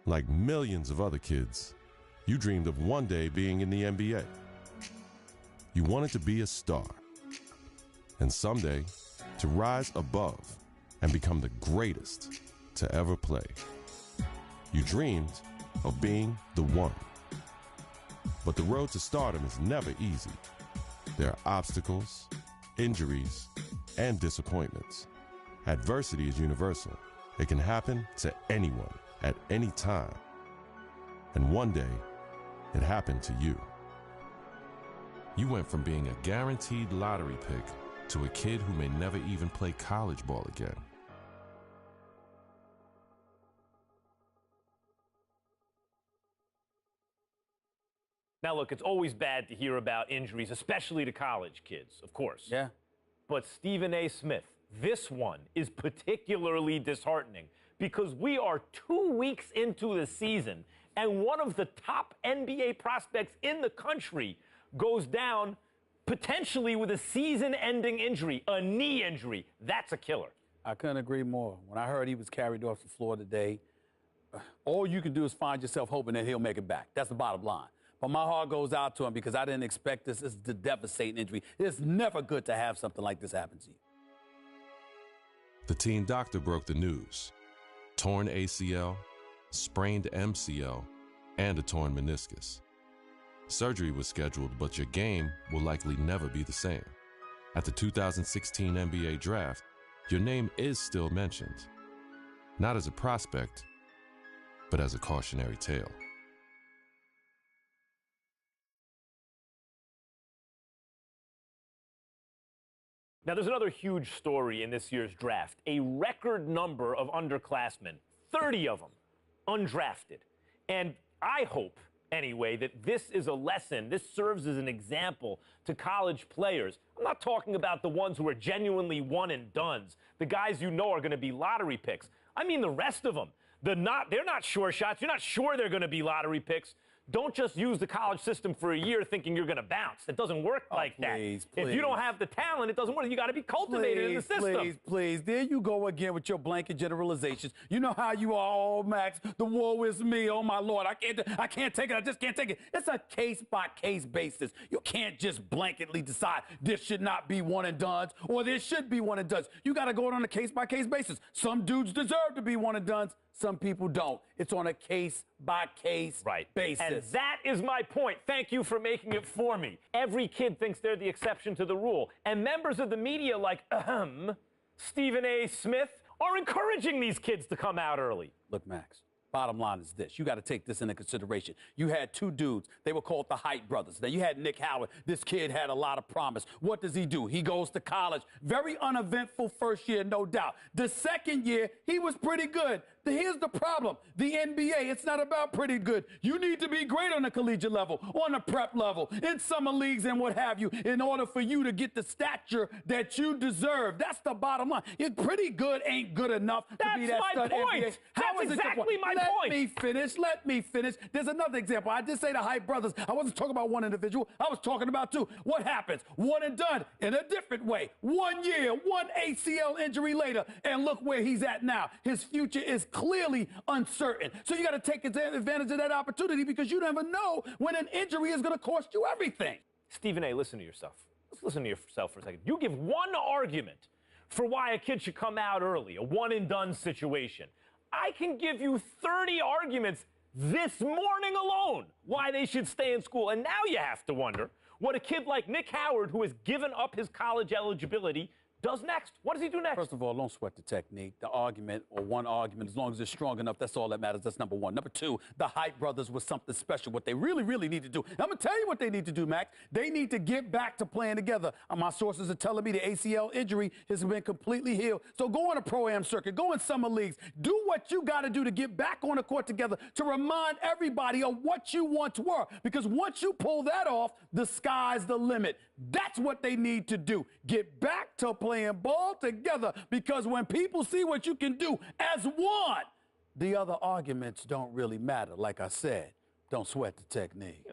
Like millions of other kids, you dreamed of one day being in the NBA. You wanted to be a star. And someday, to rise above and become the greatest to ever play. You dreamed of being the one. But the road to stardom is never easy. There are obstacles, injuries, and disappointments. Adversity is universal. It can happen to anyone at any time. And one day, it happened to you. You went from being a guaranteed lottery pick to a kid who may never even play college ball again. Now, look, it's always bad to hear about injuries, especially to college kids, of course. Yeah. But Stephen A. Smith, this one is particularly disheartening because we are 2 weeks into the season and one of the top NBA prospects in the country goes down potentially with a season-ending injury, a knee injury. That's a killer. I couldn't agree more. When I heard he was carried off the floor today, all you can do is find yourself hoping that he'll make it back. That's the bottom line. But my heart goes out to him because I didn't expect this. This is a devastating injury. It's never good to have something like this happen to you. The team doctor broke the news. Torn ACL, sprained MCL, and a torn meniscus. Surgery was scheduled, but your game will likely never be the same. At the 2016 NBA draft, your name is still mentioned. Not as a prospect, but as a cautionary tale. Now, there's another huge story in this year's draft. A record number of underclassmen, 30 of them, undrafted. And I hope, anyway, that this is a lesson, this serves as an example to college players. I'm not talking about the ones who are genuinely one and dones, the guys you know are going to be lottery picks. I mean the rest of them. They're not sure shots. You're not sure they're going to be lottery picks. Don't just use the college system for a year thinking you're going to bounce. It doesn't work like that. Please. If you don't have the talent, it doesn't work. You got to be cultivated in the system. Please. There you go again with your blanket generalizations. You know how you are, oh, Max. The woe is me. Oh, my Lord. I can't take it. I just can't take it. It's a case-by-case basis. You can't just blanketly decide this should not be one and dones or this should be one and dones. You got to go on a case-by-case basis. Some dudes deserve to be one and dones. Some people don't. It's on a case-by-case basis. And that is my point. Thank you for making it for me. Every kid thinks they're the exception to the rule. And members of the media like, Stephen A. Smith, are encouraging these kids to come out early. Look, Max, bottom line is this. You got to take this into consideration. You had two dudes. They were called the Height brothers. Then you had Nick Howard. This kid had a lot of promise. What does he do? He goes to college. Very uneventful first year, no doubt. The second year, he was pretty good. Here's the problem. The NBA, it's not about pretty good. You need to be great on the collegiate level, on the prep level, in summer leagues and what have you, in order for you to get the stature that you deserve. That's the bottom line. Pretty good ain't good enough to be that stud NBA. That's exactly my point. Let me finish. There's another example. I did say the Height brothers. I wasn't talking about one individual. I was talking about two. What happens? One and done in a different way. 1 year, one ACL injury later, and look where he's at now. His future is clearly uncertain. So you got to take advantage of that opportunity because you never know when an injury is going to cost you everything. Stephen A., listen to yourself. Let's listen to yourself for a second. You give one argument for why a kid should come out early, a one-and-done situation. I can give you 30 arguments this morning alone why they should stay in school. And now you have to wonder what a kid like Nick Howard, who has given up his college eligibility, does next. What does he do next? First of all, don't sweat the technique. The argument, or one argument, as long as it's strong enough, that's all that matters. That's number one. Number two, the Height brothers was something special. What they really, really need to do. I'm going to tell you what they need to do, Max. They need to get back to playing together. My sources are telling me the ACL injury has been completely healed. So go on a pro-am circuit. Go in summer leagues. Do what you got to do to get back on the court together to remind everybody of what you once were. Because once you pull that off, the sky's the limit. That's what they need to do. Get back to playing ball together, because when people see what you can do as one, the other arguments don't really matter. Like I said, don't sweat the technique.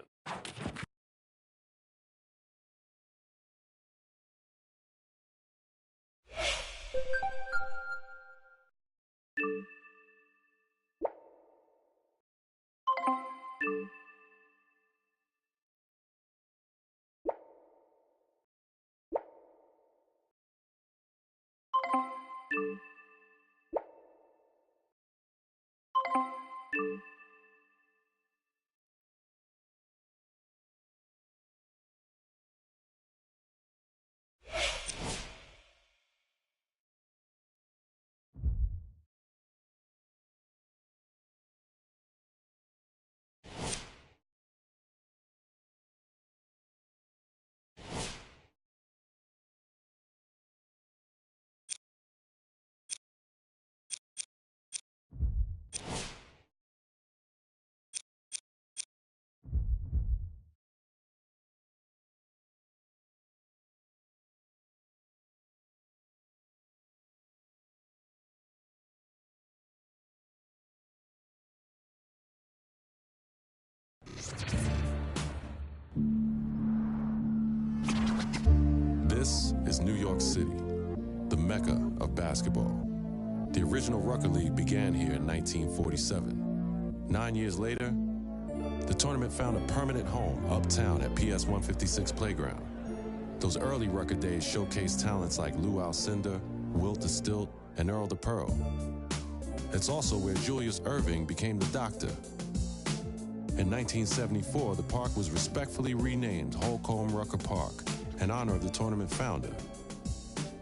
is New York City, the mecca of basketball. The original Rucker League began here in 1947. 9 years later, the tournament found a permanent home uptown at PS 156 Playground. Those early Rucker days showcased talents like Lou Alcindor, Wilt the Stilt, and Earl the Pearl. It's also where Julius Erving became the Doctor. In 1974, the park was respectfully renamed Holcomb Rucker Park in honor of the tournament founder.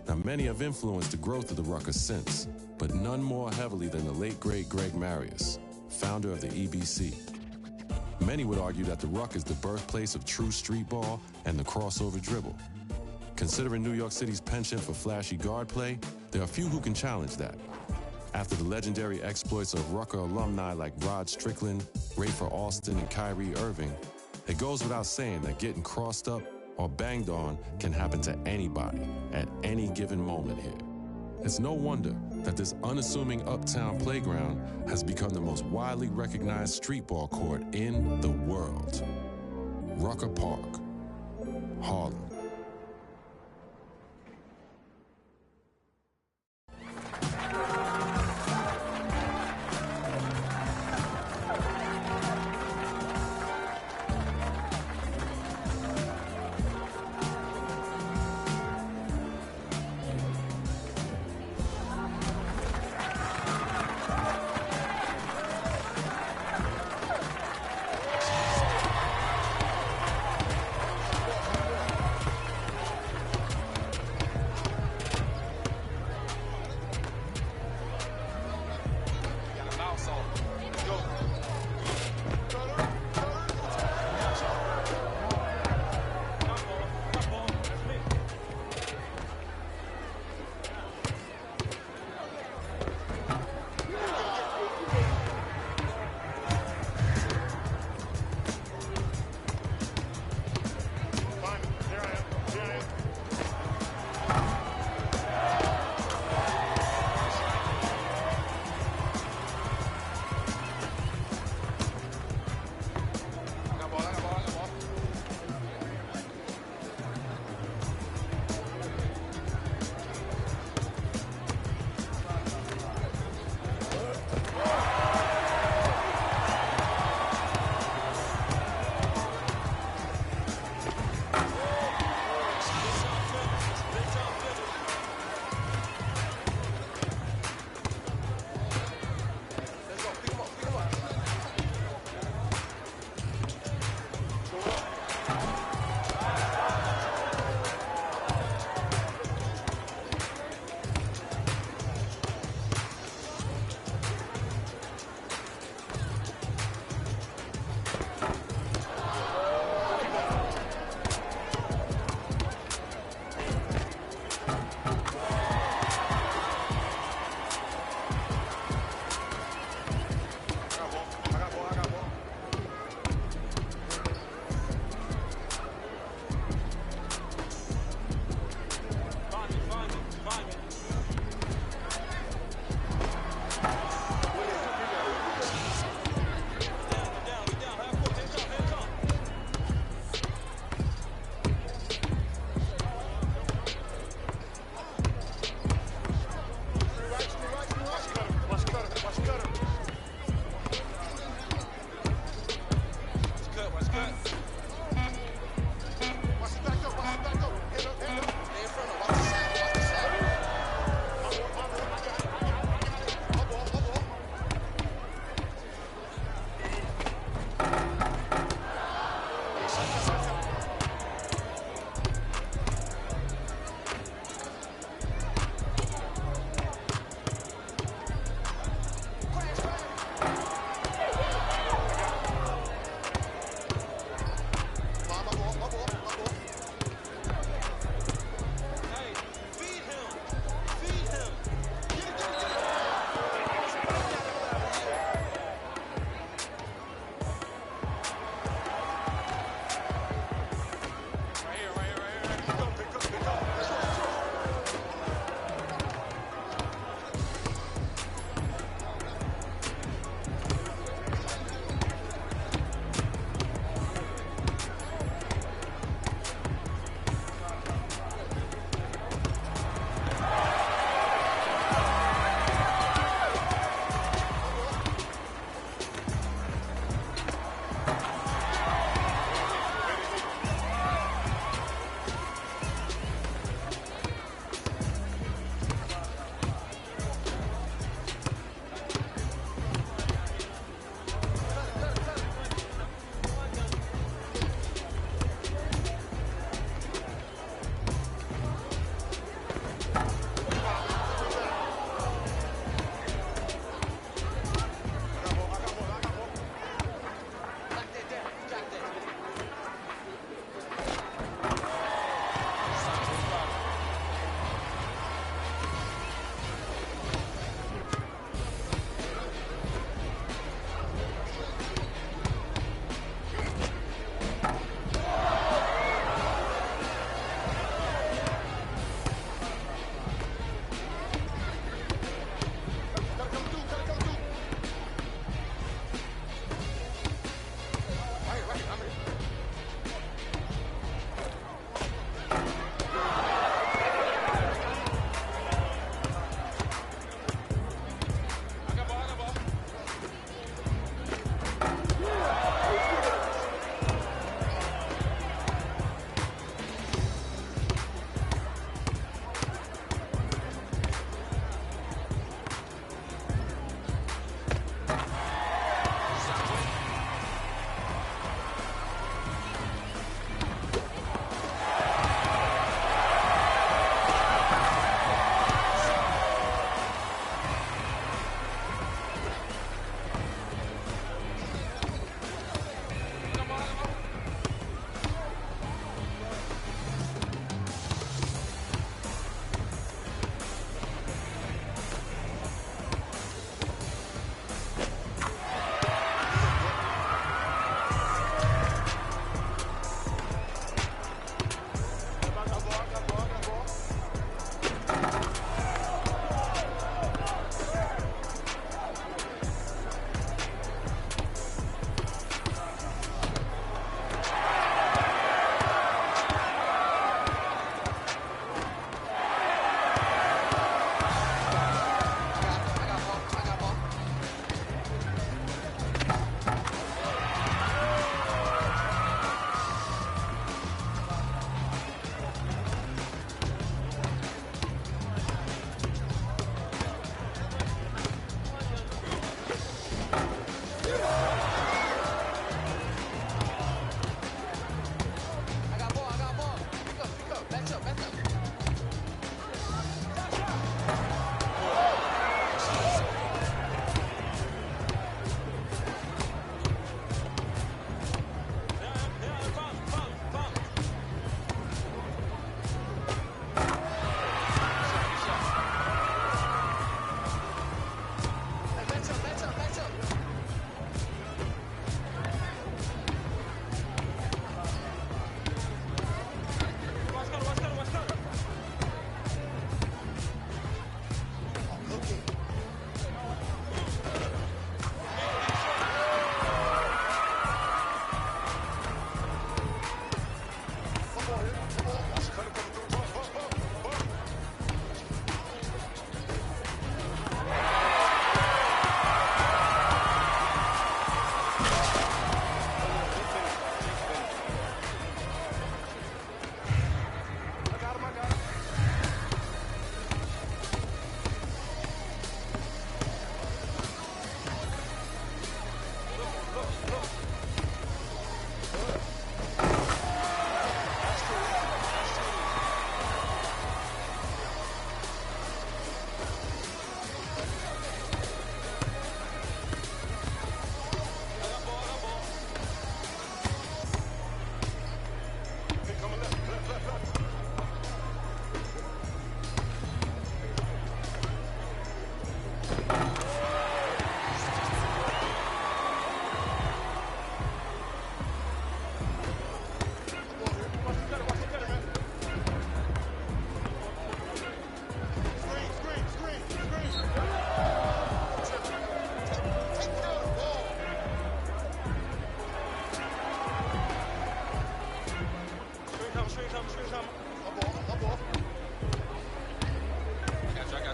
Now, many have influenced the growth of the Rucker since, but none more heavily than the late, great Greg Marius, founder of the EBC. Many would argue that the Ruck is the birthplace of true street ball and the crossover dribble. Considering New York City's penchant for flashy guard play, there are few who can challenge that. After the legendary exploits of Rucker alumni like Rod Strickland, Rafer Alston, and Kyrie Irving, it goes without saying that getting crossed up or banged on can happen to anybody at any given moment here. It's no wonder that this unassuming uptown playground has become the most widely recognized street ball court in the world. Rucker Park, Harlem.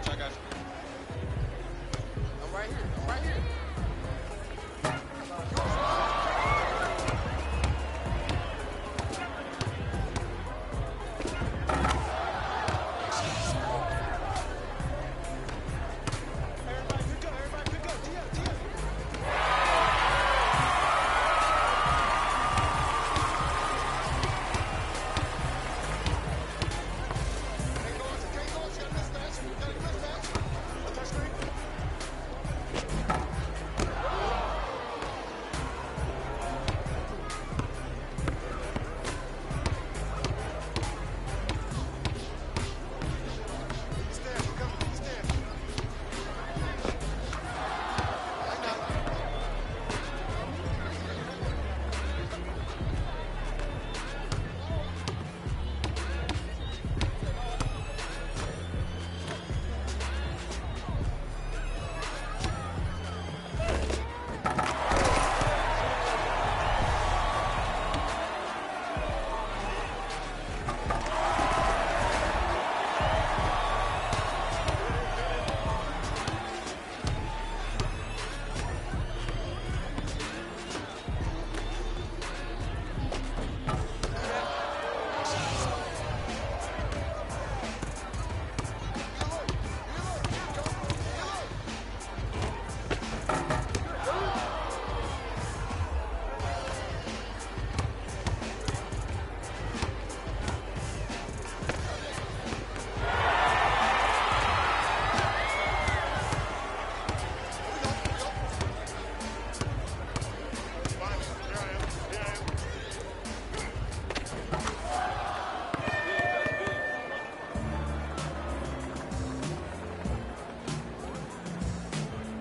I got you. I'm right here. I'm right here.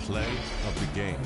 Play of the game.